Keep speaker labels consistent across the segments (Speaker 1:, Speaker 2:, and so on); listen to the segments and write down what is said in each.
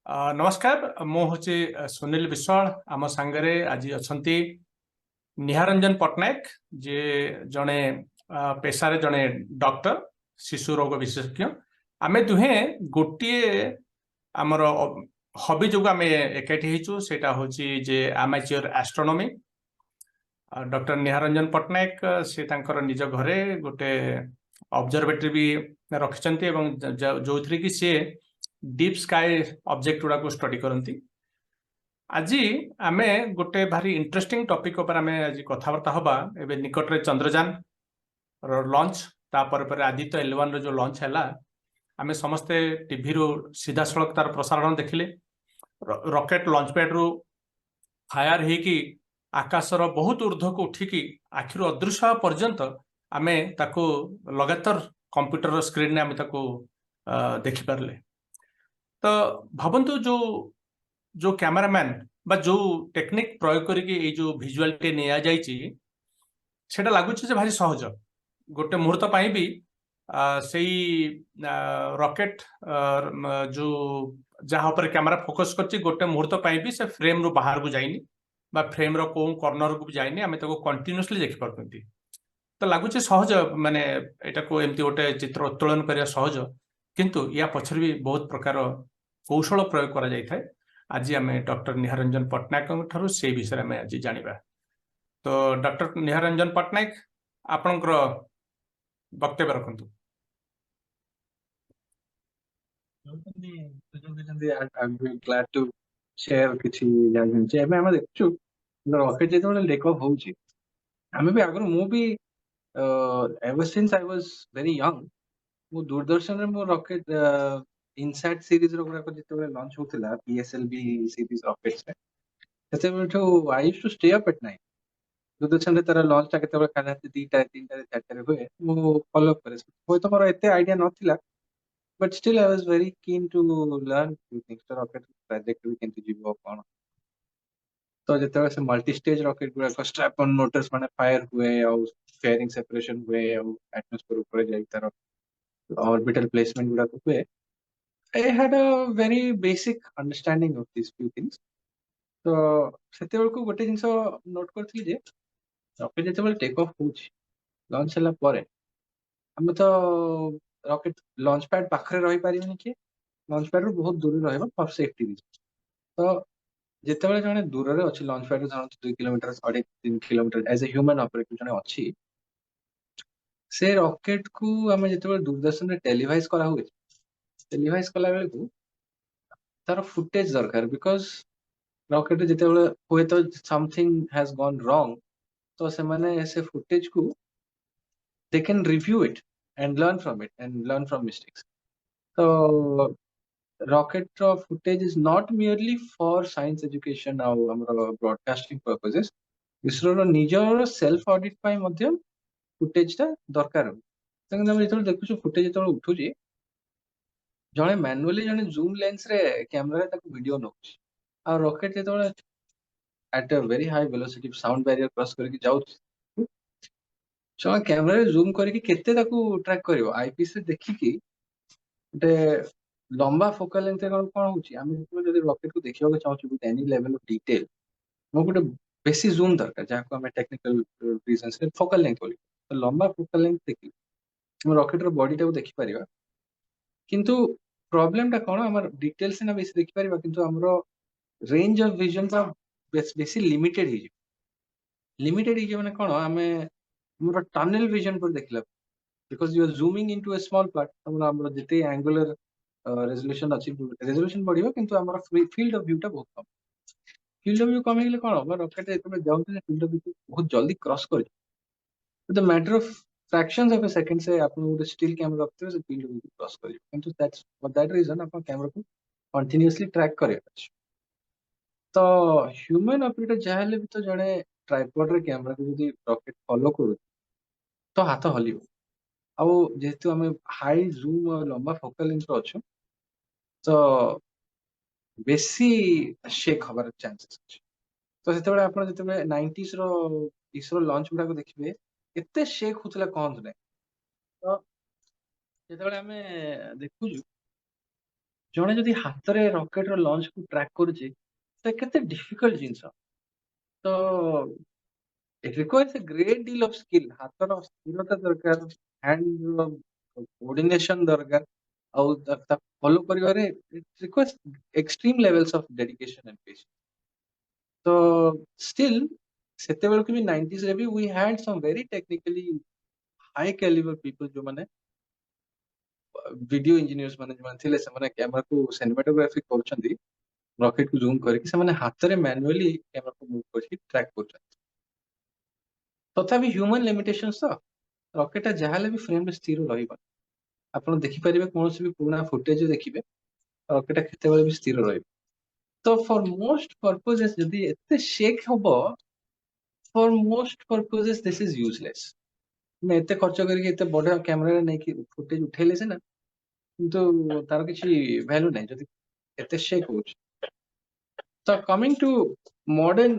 Speaker 1: नमस्कार मु हूँ सुनील विश्वाल आम सांगरे आज अच्छा निहार रंजन पट्टनायक जे जड़े पेशारे जड़े डॉक्टर शिशु रोग विशेषज्ञ आम दुहे गोटे आमर हबी जो आम एकाठी होटा हूँ जे आमेच्योर एस्ट्रोनॉमी डॉक्टर निहार रंजन पट्टनायक से निज घरे गोटे ऑब्जर्वेटरी भी रखिंट जो थी कि सी डीप स्काई ऑब्जेक्ट गुड़ा स्टडी करती आज आमे गोटे भारी इंटरेस्टिंग टॉपिक पर आमे आज कथबार्ता हवा एबे निकट रे चंद्रयान लॉन्च तापर पर आदित्य L1 जो लॉन्च है आमे समस्ते टीवी रू सीधा सड़क तार प्रसारण देखिले रॉकेट लॉन्च पैड रू फायर ही की आकाशर बहुत ऊर्ध्व को उठिकी आखिर अदृश्य पर्यंत आमे ताको लगातार कंप्यूटर स्क्रीन ने आमे ताको देखि पारले तो भावंतु जो जो कैमरामैन बा जो टेक्निक प्रयोग करके जो भिजुआलिटी निया जाइछि सेटा लागुछि जे भारी सहज गोटे मुहूर्त पाई भी सेई रॉकेट जो जहाँ पर कैमरा फोकस करछि गोटे मुहूर्त पाई भी से फ्रेम रो बाहर को जाइनी बा फ्रेम रो को कॉर्नर को भी जाइनी आमे ताको कंटीन्यूअसली देखि पारथि तो लागुछि सहज माने एटा को एमती गोटे चित्र उत्तोलन करिया सहज किंतु या पछर भी बहुत प्रकार कौशल प्रयोग करा जाय थाए आज आम डॉक्टर निहार रंजन पट्टनायक से विषय में आज जानिबा तो डॉक्टर निहार रंजन पट्टनायक आपनकर वक्तव्य रखंतु
Speaker 2: I'm glad to share କିଛି ଜାଣିଛି ଏବେ ଆମେ ଦେଖୁଛୁ ରକେଟ ଯେତେବେଳେ ଟେକ୍ ଅଫ୍ ହଉଛି ଆମେ ବି ଆଗରୁ ମୁଁ ବି ever since I was very young ମୁଁ ଦୂରଦର୍ଶନରେ ମୋ ରକେଟ ଇନସାଟ ସିରିଜ ର ଗୁଡାକ ଯେତେବେଳେ ଲଞ୍ଚ ହଉଥିଲା PSLV ସିରିଜ ରକେଟ ସେତେବେଳଠୁ I used to stay up at night ଦୂରଦର୍ଶନରେ ତାର ଲଞ୍ଚ ଟା କେତେବେଳେ ଖାଲି 2ଟା 3ଟାରେ 4ଟାରେ ହୁଏ ମୁଁ ଫଲୋ କରେ ହୁଏତ ମୋର ଏତେ ଆଇଡିଆ ନଥିଲା but still I was very keen to learn few things to rocket trajectory କେମିତି ଯିବ କଣ ତ ଯେତେବେଳେ ସେ ମଲ୍ଟି ଷ୍ଟେଜ ରକେଟ ଗୁଡାକ ଷ୍ଟ୍ରାପ ଅନ୍ ମୋଟର୍ସ ମାନେ ଫାୟାର ହୁଏ ଆଉ ଫେୟାରିଂ ସେପାରେସନ ହୁଏ ଆଉ ଆଟମୋସ୍ଫିୟର ଉପରେ ଯାଇ ତାର ଅର୍ବିଟାଲ ପ୍ଲେସମେଣ୍ଟ ଗୁଡାକ ହୁଏ I had a very basic understanding of these few things ତ ସେତେବେଳକୁ ଗୋଟେ ଜିନିଷ ନୋଟ କରିଥିଲି ଯେ ରକେଟ ଯେତେବେଳେ ଟେକ୍ ଅଫ୍ ହଉଛି ଲଞ୍ଚ ହେଲା ପରେ ଆମେ ତ ରକେଟ ଲଞ୍ଚ ପ୍ୟାଡ ପାଖରେ ରହିପାରିବନି କିଏ ଲଞ୍ଚ ପ୍ୟାଡ ରୁ ବହୁତ ଦୂରରେ ରହିବ ଫର ସେଫ୍ଟି ରିଜନ ତ ଯେତେବେଳେ ଜଣେ ଦୂରରେ ଅଛି ଲଞ୍ଚ ପ୍ୟାଡ ରୁ ଧରନ୍ତୁ 2 କିଲୋମିଟର 3.5 କିଲୋମିଟର ଏଜ ଏ ହ୍ୟୁମାନ ଅପରେଟର ଜଣେ ଅଛି ସେ ରକେଟ କୁ ଆମେ ଯେତେବେଳେ ଦୂରଦର୍ଶନରେ ଟେଲିଭାଇଜ କରା ହୁଏ ଟେଲିଭାଇଜ କଲା ବେଳକୁ ତାର ଫୁଟେଜ ଦରକାର ବିକଜ ରକେଟ ଯେତେବେଳେ ହୁଏତ ସମଥିଙ୍ଗ ହାଜ ଗନ୍ ରଙ୍ଗ ତ ସେମାନେ ସେ ଫୁଟେଜ କୁ they can review it and learn from it and learn from mistakes so rocket footage is not merely for science education or broadcasting purposes isro ro nijor self audit pai madhya footage ta darkar tengna ଆମେ ଯେତେବେଳେ ଦେଖୁଛୁ footage ଯେତେବେଳେ ଉଠୁଛି ଜଣେ manually ଜଣେ zoom lens ରେ camera ତାକୁ video ନଉଛି ଆଉ ରକେଟ ଯେତେବେଳେ at a very high velocity sound barrier cross କରିକି ଯାଉଛି ଜଣେ କ୍ୟାମେରାରେ ଜୁମ୍ କରିକି କେତେ ତାକୁ ଟ୍ରାକ୍ କରିବ ଆଇପିଏସ ରେ ଦେଖିକି ଗୋଟେ ଲମ୍ବା ଫୋକାଲ ଲେନ୍ଥ କଣ ହଉଛି ଆମେ ଯେତେବେଳେ ଯଦି ରକେଟ କୁ ଦେଖିବାକୁ ଚାହୁଁଛୁ with any level of detail ମୁଁ ଗୋଟେ ବେଶୀ ଜୁମ୍ ଦରକାର ଯାହାକୁ ଆମେ ଟେକ୍ନିକାଲ ରିଜନ୍ସ ରେ ଫୋକାଲ ଲେନ୍ଥ ବୋଲି ଲମ୍ବା ଫୋକାଲ ଲେନ୍ଥ ଦେଖି ଆମେ ରକେଟ ର ବଡି ଟାକୁ ଦେଖିପାରିବା କିନ୍ତୁ ପ୍ରୋବ୍ଲେମ ଟା କଣ ଆମର ଡିଟେଲ ସିନା ବେଶୀ ଦେଖିପାରିବା କିନ୍ତୁ ଆମର ରେଞ୍ଜ ଅଫ ଭିଜନ ଟା ବେଶୀ ଲିମିଟେଡ ହେଇଯିବ ମାନେ କଣ ଆମେ ଆମର ଟନେଲ ଭିଜନ पर देखला because you are zooming into a small part ଆମର ଯେତେ angular resolution ଅଛି resolution ବଢିବ କିନ୍ତୁ ଆମର field of view ଟା ବହୁତ କମ field of view କମ ହେଇଗଲେ କଣ ହବ ରକେଟ ଯେତେବେଳେ ଯାଉଛି field of view ବହୁତ ଜଲ୍ଦି cross କରିଯିବ the matter of fractions of a second से ଆପଣ ଗୋଟେ still camera ରଖିଥିବେ ସେ field of view କ୍ରସ କରିଯିବ କିନ୍ତୁ that's for that reason ଆପଣ କ୍ୟାମେରାକୁ continuously track କରିବାର ଅଛି ତ ହ୍ୟୁମାନ ଅପରେଟର ଯାହା ହେଲେ ବି ତ ଜଣେ ଟ୍ରାଇପଡ୍ ରେ କ୍ୟାମେରାକୁ ଯଦି ରକେଟ ଫଲୋ କରୁଛି ତ ହାତ ହଲିବ ଆଉ ଯେହେତୁ ଆମେ ହାଇ ଜୁମ୍ ଆଉ ଲମ୍ବା ଫୋକାଲ ଲେନ୍ଥ ଅଛୁ ତ ବେଶୀ ଶେକ୍ ହବାର ଚାନ୍ସେସ୍ ଅଛି ତ ସେତେବେଳେ ଆପଣ ଯେତେବେଳେ 90s ର ଇସ୍ରୋ ଲଞ୍ଚ ଗୁଡାକ ଦେଖିବେ ଏତେ ଶେକ୍ ହଉଥିଲା କହନ୍ତୁ ନାହିଁ ତ ଯେତେବେଳେ ଆମେ ଦେଖୁଛୁ जणे जदि हाथ रे रॉकेट रो लॉन्च को ट्रैक करूची तो केते डिफिकल्ट जिंस तो it requires a great deal of skill हाथ रो स्थिरता दरकार हैंड कोऑर्डिनेशन दरकार ଆଉ ତାକୁ ଫଲୋ କରିବାରେ it requires extreme levels of dedication and patience तो still ସେତେବେଳକୁ ବି 90s ରେ ବି we had some very technically high caliber people जो माने वीडियो इंजीनियर्स माने जो ଥିଲେ ସେମାନେ କ୍ୟାମେରା କୁ ସିନେମାଟୋଗ୍ରାଫି କରୁଛନ୍ତି रॉकेट को जूम करके ସେମାନେ ହାତରେ ମ୍ୟାନୁଆଲି କ୍ୟାମେରା କୁ ମୁଭ କରିକି ଟ୍ରାକ୍ କରୁଛନ୍ତି ତଥାପି ହ୍ୟୁମାନ ଲିମିଟେସନ୍ସ ତ ରକେଟ ଟା ଯାହା ହେଲେ ବି ଫ୍ରେମ ରେ ସ୍ଥିର ରହିବ ଆପଣ ଦେଖିପାରିବେ କୌଣସି ବି ପୁରୁଣା ଫୁଟେଜ ଦେଖିବେ ରକେଟ ଟା କେତେବେଳେ ବି ସ୍ଥିର ରହିବ ତ ଫର ମୋଷ୍ଟ ପର୍ପୋଜେସ୍ ଯଦି ଏତେ ଶେକ୍ ହବ ଫର ମୋଷ୍ଟ ପର୍ପୋଜେସ୍ ଦିସ୍ ଇଜ ୟୁଜଲେସ୍ ଆମେ ଏତେ ଖର୍ଚ୍ଚ କରିକି ଏତେ ବଡ କ୍ୟାମେରା ନେଇକି ଫୁଟେଜ ଉଠେଇଲେ ସିନା କିନ୍ତୁ ତାର କିଛି ଭ୍ୟାଲୁ ନାହିଁ ଯଦି ଏତେ ଶେକ୍ ହଉଛି ତ କମିଂ ଟୁ ମଡର୍ନ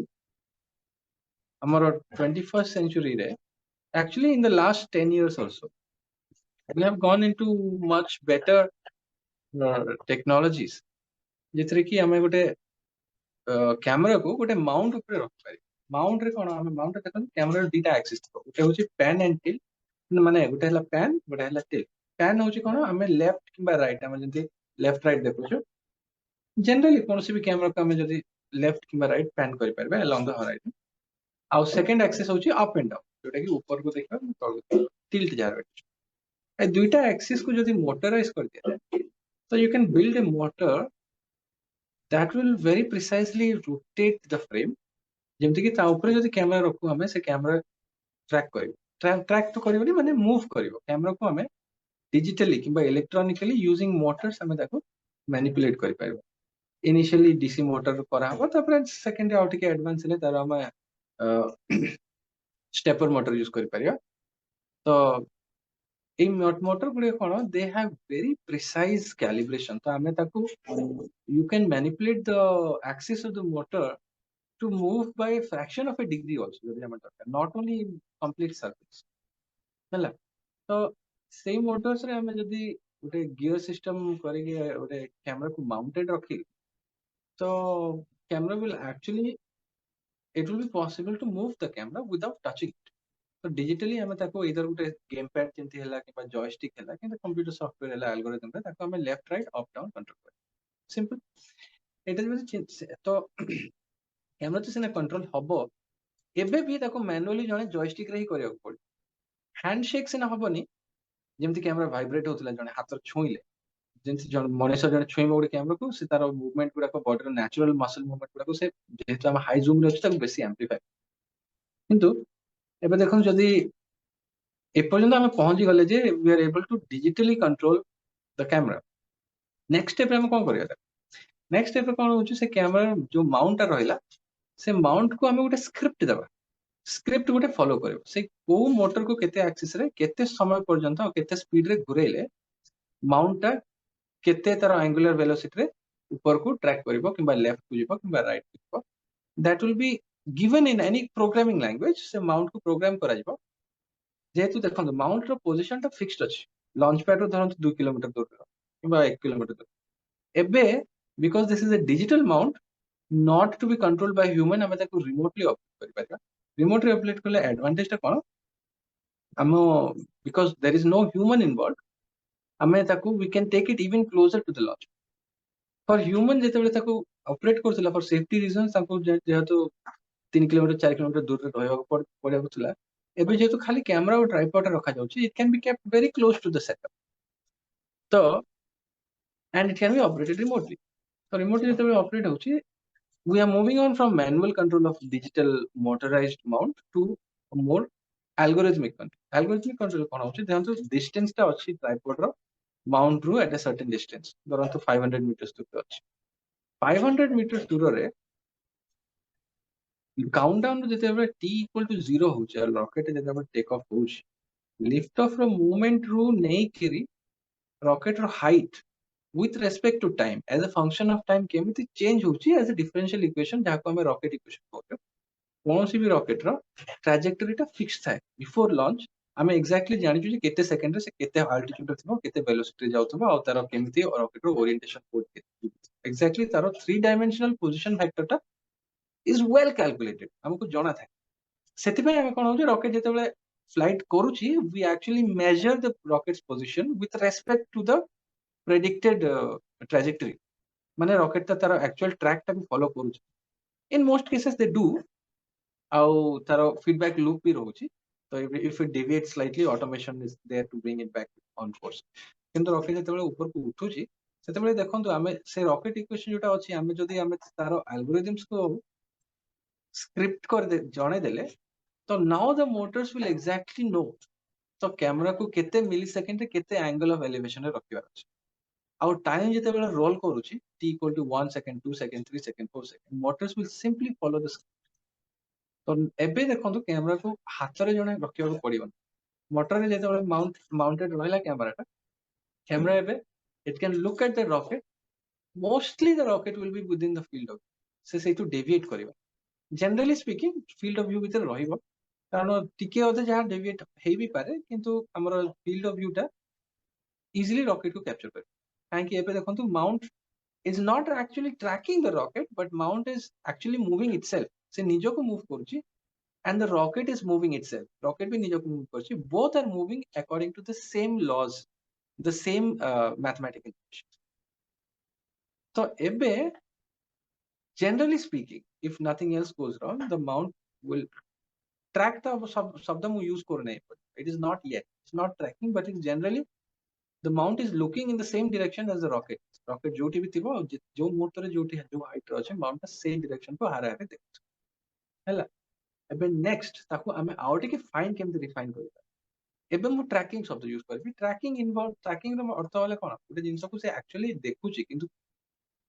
Speaker 2: ଆମର 21st century ରେ actually in the last 10 years or so we have gone into much better technologies जेथरे कि हमें गोटे कैमरा को गोटे माउंट ऊपर रख पारे माउंट रे कोन हमें माउंट देखन कैमरा दीटा एक्सिस थो गोटे होची पैन एंड टिल माने गोटे हला पैन गोटे हला टिल पैन होची कोन हमें लेफ्ट किबा राइट हमें जंती लेफ्ट राइट देखो जनरली कोनसी भी कैमरा को हमें जदी लेफ्ट किबा राइट पैन करि परबे अलोंग द होराइजन आउ सेकंड एक्सिस होची अप एंड डाउन जोटा कि ऊपर को देखबा तळ टिल्ट जार ए दुईटा एक्सिस को जदी मोटराइज कर दिया so you can build a motor that will very precisely rotate the frame जेमति कि ता ऊपर जदी कैमरा रखू हमें से कैमरा ट्रैक करिवो ट्रैक तो करिवोनी माने मूव करिवो कैमरा को हमें डिजिटली किबा इलेक्ट्रॉनिकली यूजिंग मोटर्स हमें ताको मैनिपुलेट करि पारिबो इनिशियली डीसी मोटर करा हबो तापर सेकंड आउट के एडवांस ले तार हमें स्टेपर मोटर यूज करि पारिया तो এই मोटर गुड़े कौन they have very precise calibration तो आमे ताको you can manipulate the axis of the motor to move by fraction of a degree also जदी हम दरकार नॉट ओनली कंप्लीट सर्फेस हला तो सेम मोटर्स रे हमें जदी गोटे गियर सिस्टम करिके गोटे कैमरा को माउंटेड रखी तो camera will actually it will be possible to move the camera without touching तो डिजिटली हमें ताको इधर गोटे गेम पैड जेंति हला कि जॉयस्टिक हला कि कंप्यूटर सॉफ्टवेयर हला एल्गोरिथम रे ताको हमें left right up down control कर सिंपल एटा जे तो कैमरा तो सिना कंट्रोल हबो एबे भी ताको मैनुअली जने जॉयस्टिक रे ही करिया पड़े हैंडशेक सिना हबोनी जेंति कैमरा वाइब्रेट होतला जने हाथ छुइले जेंति जन मनुष्य जने छुइबो गोटे कैमरा को से तार मूवमेंट गुडा को बॉडी रो नेचुरल मसल मूवमेंट गुडा को से जेहेतु हम हाई जूम रे अछि ताको बेसी एम्प्लीफाई किंतु एबे देखो जदी एपर्यंत आम पहुंची गले जे we are able to digitally control the camera next step हम कौन करिया नेक्स्ट स्टेप कौन होची से कैमरा जो माउंट रहिला से माउंट को हमें गोटे स्क्रिप्ट देबा स्क्रिप्ट गोटे फॉलो करियो से को मोटर को केते एक्सिस रे केते समय पर्यंत और केते स्पीड रे घुरेले माउंट टा केते तार एंगुलर वेलोसिटी रे ऊपर को ट्रैक करिवो किबा लेफ्ट को जिवो किबा राइट को जिवो that will be given in any programming language से माउंट को प्रोग्राम करा जिवो जेहेतु देखो माउंट रो पोजीशन टा फिक्स्ड अछि लॉन्च पैड रो धरन 2 किलोमीटर दूर किबा 1 किलोमीटर दूर एबे because this is a digital mount not to be controlled by human हमें ताको रिमोटली ऑपरेट करि पारिबा रिमोटली ऑपरेट करले एडवांटेज टा कोन हम because there is no human involved हमें ताको we can take it even closer to the launch for human जेतेबेले ताको ऑपरेट करथिला फॉर सेफ्टी रीजन ताको जेहेतु 3 किलोमीटर 4 किलोमीटर दूर रे रहबा पड़िया थिला एबे जेहेतु खाली कैमरा और ट्राइपॉड रखा जाउची it can be kept very close to the setup तो and it can be operated remotely तो रिमोटली जेतेबेले ऑपरेट होची we are moving on from manual control of digital motorized mount to a more algorithmic control algorithmic control कोन होची देखंतु distance ता अछि tripod रो माउंट रो एट अ सर्टेन डिस्टेंस धरंतु 500 मीटर्स दूर अछि 500 मीटर्स दूर रे काउंटडाउन जेतेबेले t इक्वल टू 0 होची और रॉकेट जेतेबेले टेक ऑफ होची लिफ्ट ऑफ रो मूवमेंट रू नहीं करी रॉकेट रो height with respect to time as a function of time केमिति चेंज होची as a differential equation जाको हमें रॉकेट इक्वेशन कहते कोनोसी भी रॉकेट रो ट्रैजेक्टरी टा फिक्स थाए बिफोर लॉन्च आमे एक्जाक्टली जानिछु जे केते सेकंड रे से केते अल्टीट्यूड रे थिबो केते वेलोसिटी जाउथबो आ तार केमिति रॉकेट रो ओरिएंटेशन कोड एक्जाक्टली तार 3 डायमेंशनल पोजीशन वेक्टर टा इज वेल कैलकुलेटेड हमको जଣା थाए सेति पे हम कोन होजे रॉकेट जेते बेले फ्लाइट करूची we actually measure the rocket's position with respect to the predicted trajectory माने रॉकेट ता तार एक्चुअल ट्रैक टा फॉलो करूची in most cases they do आउ तार फीडबैक लूप भी रहउची तो if it deviate slightly automation is there to bring it back on course किंतु रॉकेट जेते बेले ऊपर को उठुची सेते बेले देखंतु आमे से रॉकेट इक्वेशन जोटा अछि आमे जदी आमे तार एल्गोरिथम्स को स्क्रिप्ट कर दे जणे देले तो now the motors will exactly know तो कैमरा को केते मिली सेकंड रे केते एंगल ऑफ एलिवेशन रे रखिबार अछि आउ टाइम जेते बेले रोल करूची t equal to 1 second 2 second 3 second 4 second motors will simply follow the तो एबे देखंतु कैमरा को हाथ रे जणे रखिबार पड़िबो मोटर रे जेते बेले माउंटेड रहला कैमरा एबे it can look at the rocket mostly the rocket will be with in the field of से सेतु डेविएट करिबा generally speaking field of view भीतर रहिबो कारण टिके अधे जहाँ डेविएट हेई भी पारे किंतु हमर फील्ड ऑफ व्यू टा इजीली रॉकेट को कैप्चर करे काहे कि एबे देखंतु mount is not actually tracking the rocket but mount is actually moving itself से निजो को मूव करूची and the rocket is moving itself rocket भी निजो को मूव करूची both are moving according to the same laws the same mathematical equation तो एबे generally speaking if nothing else goes wrong the mount will track the शब्द मु use कर नहीं it is not yet it's not tracking but it's generally the mount is looking in the same direction as the rocket rocket जोटी भी थिबो जो motor जोटी जो height रो छै mount same direction को हारा हारे देखछ हैला एबे नेक्स्ट ताको हमें आउट के फाइन केम रिफाइन करबा एबे मु ट्रैकिंग शब्द यूज करबी ट्रैकिंग इन्वॉल्व ट्रैकिंग रो अर्थ होले कोन गुटे जिंस को से एक्चुअली देखुची किंतु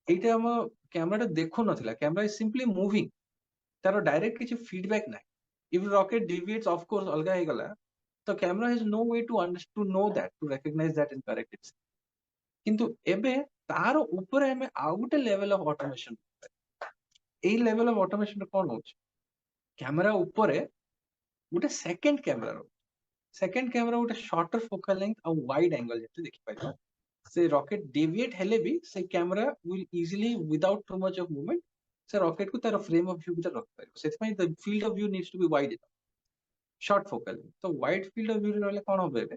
Speaker 2: एटा हम कैमरा देखु नथिला कैमरा इज सिंपली मूविंग तारो डायरेक्ट किछ फीडबैक नै if rocket deviates off course अलगा हे गला तो camera has no way to know that to recognise that and correct it किंतु एबे तारो ऊपर हमें आउ गुटे लेवल ऑफ ऑटोमेशन ए लेवल ऑफ ऑटोमेशन कोन होछ कैमरा ऊपर गुटे सेकंड कैमरा गुटे शॉर्टर फोकल लेंथ और वाइड एंगल जेते देखि पाइबो से रॉकेट डेविएट हेले भी से camera will easily without too much of movement से रॉकेट को तार फ्रेम ऑफ व्यू भीतर रख पाइबो सेति पई the field of view needs to be wide short focal तो वाइड फील्ड ऑफ व्यू रहले कोन होबे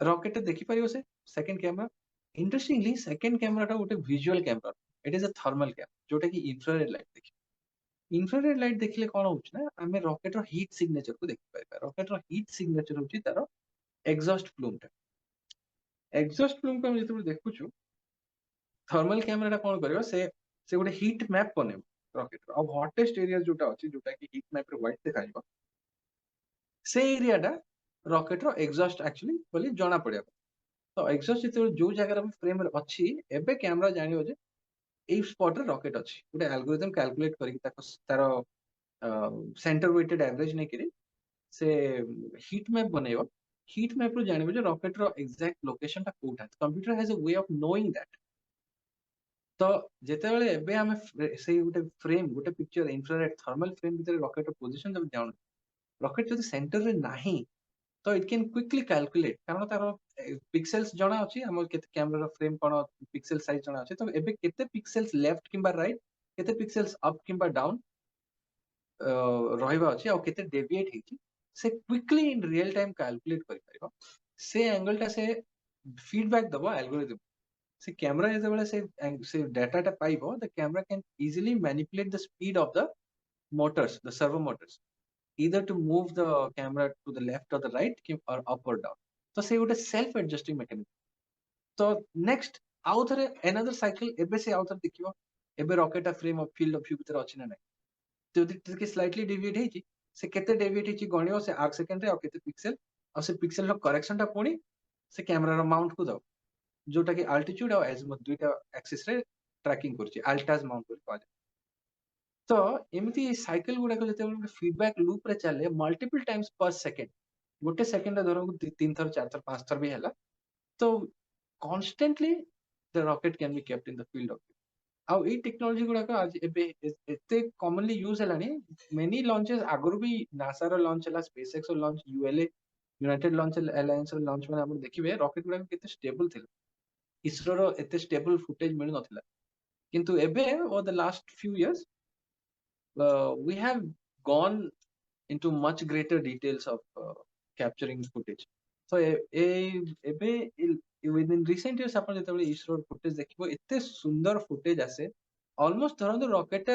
Speaker 2: रॉकेट देखि पारियो से second camera interestingly second camera टा गोटे visual camera it is a thermal camera जोटा कि इंफ्रारेड लाइट देखि इंफ्रारेड लाइट देखिले कोन होछ ना हमें रॉकेट रो हीट सिग्नेचर को देखि पाइबा रॉकेट रो हीट सिग्नेचर होची तारो एग्जॉस्ट प्लूम टा एग्जॉस्ट प्लूम को हम जेते देखुछु थर्मल कैमरा टा कोन करियो से गोटे हीट मैप बने रॉकेट रो अब हॉटेस्ट एरिया जोटा अछि जोटा कि हीट मैप रे व्हाइट देखाइबो से एरिया टा रॉकेट रो एग्जॉस्ट एक्चुअली बोली जणा पड़िया तो एग्जॉस्ट जेते जो जगह रे फ्रेम रे अछि एबे कैमरा जानियो जे ए स्पॉट रे रॉकेट अछि गोटे एल्गोरिथम कैलकुलेट करी तारो सेंटर वेटेड एवरेज नै करी से हीट मैप बनेयो हीट मैप रो जानिबो जे रॉकेट रो एग्जैक्ट लोकेशन ता कोठा computer has a way of knowing that तो जेते बेले एबे हमें से गोटे फ्रेम गोटे पिक्चर इंफ्रारेड थर्मल फ्रेम भीतर रॉकेट रो पोजीशन जब जान रॉकेट जब सेंटर रे नाही तो इट कैन क्विकली कैलकुलेट कारण तारो पिक्सेल्स जणा अछि हमर केते कैमरा रो फ्रेम कोन पिक्सेल साइज जणा अछि तो एबे केते पिक्सेल्स लेफ्ट किबा राइट केते पिक्सेल्स अप किबा डाउन रहिबा अछि आ केते डेविएट हेछि से quickly in real time calculate करि परिबो से एंगल टा से फीडबैक दबो एल्गोरिथम से कैमरा जेते बेले से डाटा टा पाइबो the camera can easily manipulate the speed of the motors the servo motors either to move the camera to the left or the right or up or down तो से गोटे self adjusting mechanism तो next आउ थरे another cycle एबे से आउ थरे देखियो एबे rocket frame of field of view भीतर अछि ना नै तो जदि स्लाइटली डेविएट हेछि से केते डेविएट हेछि गणियो से आर्क सेकंड रे और केते पिक्सेल और से पिक्सेल रो करेक्शन टा पुणी से कैमरा रो माउंट को दो जोटा कि अल्टीट्यूड और एजीमुथ दुइटा एक्सिस रे ट्रैकिंग करछि अल्टाज माउंट को कहै तो एमती साइकिल गुडा को जते फीडबैक लूप रे चले मल्टीपल टाइम्स पर सेकंड गोटे सेकंड धरो 3 थर 4 थर 5 थर भी हैला तो constantly the rocket can be kept in the field of view आउ ए टेक्नोलॉजी गुडा आज एते कॉमनली यूज हेलानी मेनी लॉन्चेस आगुरु भी नासा रो लॉन्च हला स्पेसएक्स रो launch ULA United Launch Alliance रो लॉन्च माने आपण देखिबे रॉकेट गुडा केते स्टेबल थिला इसरो रो एते स्टेबल फुटेज मिल नथिला किंतु एबे over the last few years we have gone into much greater details of capturing footage. So ebe within recent years आपण जेतेबेले इसरो फुटेज देखिबो एते सुंदर फुटेज आसे ऑलमोस्ट धरंतु रॉकेट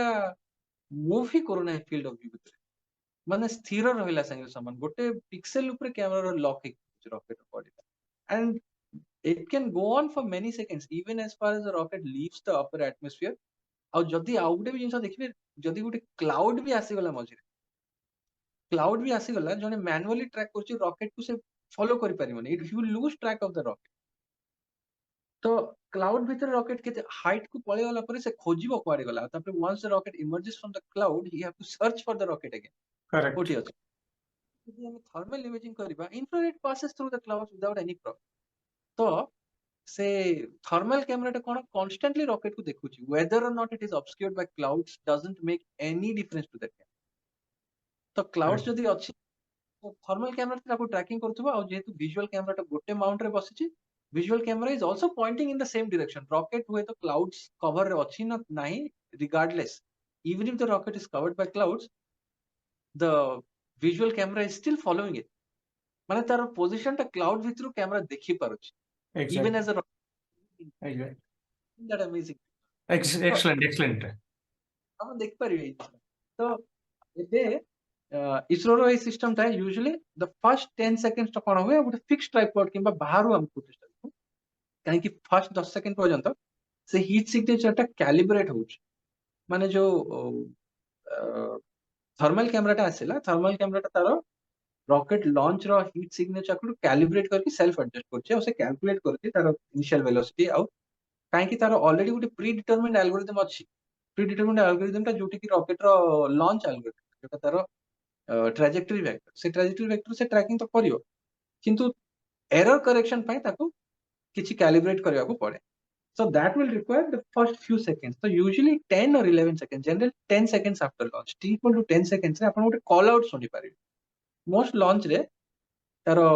Speaker 2: मूव ही करूना फील्ड ऑफ व्यू भितर माने स्थिर रहिला संगे समान गोटे पिक्सेल ऊपर कैमरा लॉक हे rocket body and it can go on for many seconds even as far as the rocket leaves the upper atmosphere. और जदी आउ गुटे भी जिंस देखिबे जदी गुटे क्लाउड भी आसी गला मझिरे क्लाउड भी आसी गला जने मैनुअली ट्रैक करछि रॉकेट को से फॉलो करि परिबोनी it you lose track of the rocket तो क्लाउड भीतर रॉकेट के हाइट को पळे गला पर से खोजिबो कुआडे गला तापर once the rocket emerges from the cloud he have to search for the rocket again
Speaker 1: correct
Speaker 2: कोठी अछि यदि हम थर्मल इमेजिंग करबा infrared passes through the clouds without any problem तो से थर्मल कैमरा कोन कांस्टेंटली रॉकेट को देखुची whether or not it is obscured by clouds doesn't make any difference to that तो क्लाउड्स जदी अछि थर्मल कैमरा ताको ट्रैकिंग करथबा और जेतु विजुअल कैमरा टा गोटे माउंट रे बसिची visual camera is also pointing in the same direction rocket हुए तो clouds cover रे अछि ना नाही regardless even if the rocket is covered by clouds the visual camera is still following it माने तार पोजीशन टा क्लाउड भितरु कैमरा देखि पारुछि even as a rocket that amazing
Speaker 1: excellent
Speaker 2: हम देख परिबे तो एबे इसरो रो ए सिस्टम ता यूजुअली द फर्स्ट 10 सेकंड्स तो कोन होय गोटे फिक्स ट्राइपॉड किबा बाहरु हम फुटेज काहे कि फर्स्ट 10 सेकंड पर्यंत से हीट सिग्नेचर टा कैलिब्रेट होउछ माने जो थर्मल कैमरा टा आसेला थर्मल कैमरा टा तारो रॉकेट लॉन्च रो हीट सिग्नेचर को कैलिब्रेट करके सेल्फ एडजस्ट करछे और से कैलकुलेट करके तारो इनिशियल वेलोसिटी आउ काहे कि तारो ऑलरेडी गोटे प्री डिटरमाइंड एल्गोरिथम अछि प्री डिटरमाइंड एल्गोरिथम टा जोटी कि रॉकेट रो लॉन्च एल्गोरिथम जोटा तारो ट्रैजेक्टरी वेक्टर से ट्रैकिंग तो करियो किंतु एरर करेक्शन पाई ताको किछि कैलिब्रेट करया को पड़े so that will require the first few seconds so usually 10 or 11 seconds generally 10 seconds after launch t equal to 10 seconds रे आपण गोटे कॉल आउट सुनि पारि मोस्ट लॉन्च रे तारो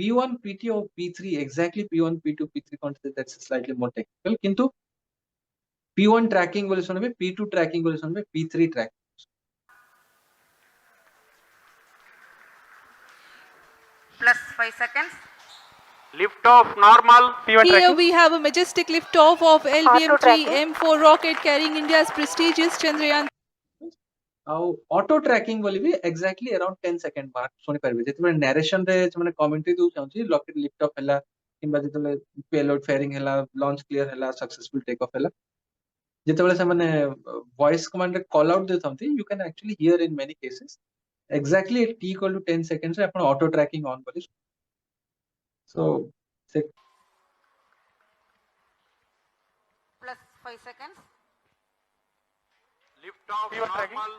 Speaker 2: p1 p2 और p3 exactly p1 p2 p3 concept that's slightly more technical किंतु p1 trekking बोले सुनबे p2 ट्रैकिंग बोले सुनबे p3 track
Speaker 3: plus 5 seconds.
Speaker 4: Lift off normal P1
Speaker 5: Here
Speaker 4: tracking.
Speaker 5: we have a majestic liftoff of LBM-3M4 rocket carrying India's prestigious Chandrayaan.
Speaker 2: Auto trekking बोली भी exactly around 10 second mark सुनि परबे जेते narration रे माने commentary दउ चाहूची रॉकेट लिफ्ट ऑफ हला किबा जेते पेलोड फेयरिंग हला लॉन्च क्लियर हला सक्सेसफुल टेक ऑफ हला जेते से माने वॉइस कमांड रे कॉल आउट देथंती you can actually hear in many cases exactly at t equal to 10 seconds रे आपण ऑटो ट्रैकिंग ऑन करी so
Speaker 3: Plus 5 seconds.
Speaker 4: Lift off normal.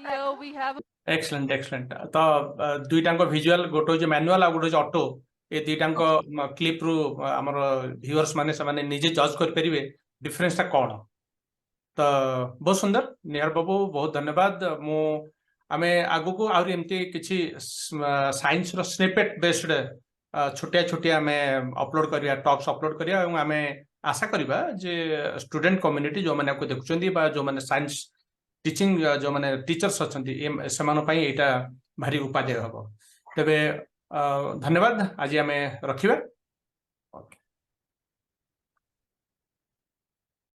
Speaker 5: Here we have
Speaker 1: excellent तो दुईटांको विजुअल गोटे जे manual आ गोटे जे auto ए दुईटांको clip रु हमर viewers माने से माने निजे जज कर परिबे डिफरेंस ता कोन तो बहुत सुंदर निहार बाबू बहुत धन्यवाद मु आमे आगु को आउरी एमती किछि साइंस रो स्निपेट बेस्ड छोटिया छोटिया हमें अपलोड करिया टॉक्स अपलोड करिया एवं हमें आशा करिबा जे स्टूडेंट कम्युनिटी जो माने को देखुचंदी बा जो माने साइंस टीचिंग जो माने टीचर्स अछंती समान पई एटा भारी उपादेय हबो तबे धन्यवाद आज हमें रखिबा।